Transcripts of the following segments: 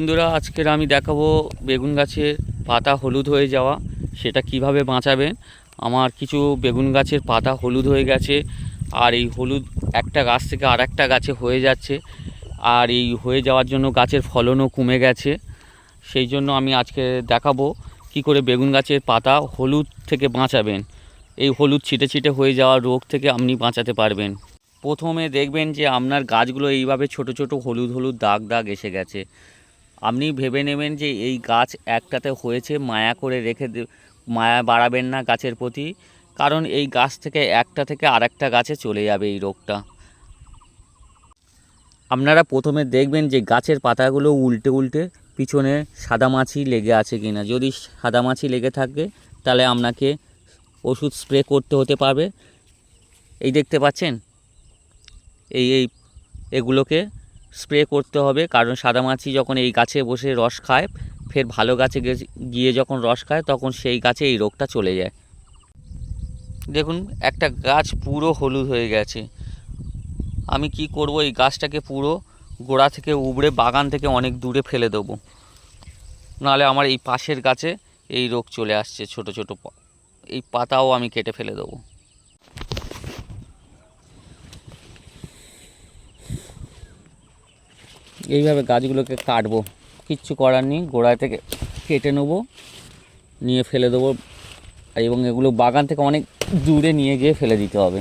বন্ধুরা, আজকের আমি দেখাবো বেগুন গাছের পাতা হলুদ হয়ে যাওয়া, সেটা কিভাবে বাঁচাবেন। আমার কিছু বেগুন গাছের পাতা হলুদ হয়ে গেছে, আর এই হলুদ একটা গাছ থেকে আর একটা গাছে হয়ে যাচ্ছে, আর এই হয়ে যাওয়ার জন্য গাছের ফলনও কমে গেছে। সেই জন্য আমি আজকে দেখাবো কি করে বেগুন গাছের পাতা হলুদ থেকে বাঁচাবেন। এই হলুদ ছিটে ছিটে হয়ে যাওয়া রোগ থেকে আপনি বাঁচাতে পারবেন। প্রথমে দেখবেন যে আপনার গাছগুলো এইভাবে ছোট ছোট হলুদ হলুদ দাগ দাগ এসে গেছে। আপনি ভেবে নেবেন যে এই গাছ একটাতে হয়েছে, মায়া করে মায়া বাড়াবেন না গাছের প্রতি, কারণ এই গাছ থেকে একটা থেকে আরেকটা গাছে চলে যাবে এই রোগটা। আপনারা প্রথমে দেখবেন যে গাছের পাতাগুলো উল্টে উল্টে পিছনে সাদামাছি লেগে আছে কিনা। যদি সাদামাছি লেগে থাকে তাহলে আপনাকে ওষুধ স্প্রে করতে হতে পারবে। এই দেখতে পাচ্ছেন, এই এই এগুলোকে স্প্রে করতে হবে, কারণ সাদামাছি যখন এই গাছে বসে রস খায়, ফের ভালো গাছে গিয়ে যখন রস খায় তখন সেই গাছে এই রোগটা চলে যায়। দেখুন, একটা গাছ পুরো হলুদ হয়ে গেছে। আমি কি করব, এই গাছটাকে পুরো গোড়া থেকে উবড়ে বাগান থেকে অনেক দূরে ফেলে দেবো, নাহলে আমার এই পাশের গাছে এই রোগ চলে আসছে। ছোট ছোট এই পাতাও আমি কেটে ফেলে দেবো। এইভাবে গাছগুলোকে কাটবো, কিচ্ছু করার নেই, গোড়া থেকে কেটে নেবো, নিয়ে ফেলে দেবো, এবং এগুলো বাগান থেকে অনেক দূরে নিয়ে গিয়ে ফেলে দিতে হবে।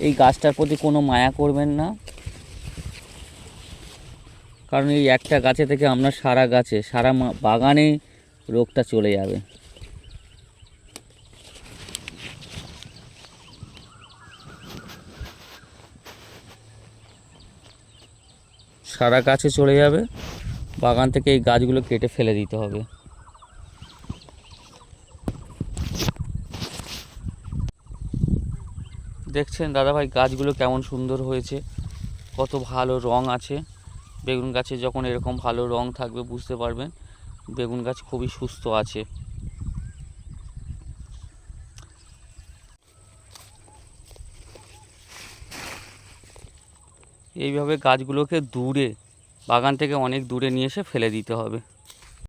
এই গাছটার প্রতি কোনো মায়া করবেন না, কারণ এই একটা গাছে থেকে আপনার সারা গাছে সারা বাগানে রোগটা চলে যাবে। সারা গাছে চলে যাবে, বাগান থেকে এই গাছগুলো কেটে ফেলে দিতে হবে। দেখছেন দাদাভাই, গাছগুলো কেমন সুন্দর হয়েছে, কত ভালো রং আছে। বেগুন গাছে যখন এরকম ভালো রং থাকবে বুঝতে পারবেন বেগুন গাছ খুবই সুস্থ আছে। এইভাবে গাছগুলোকে দূরে, বাগান থেকে অনেক দূরে নিয়ে এসে ফেলে দিতে হবে।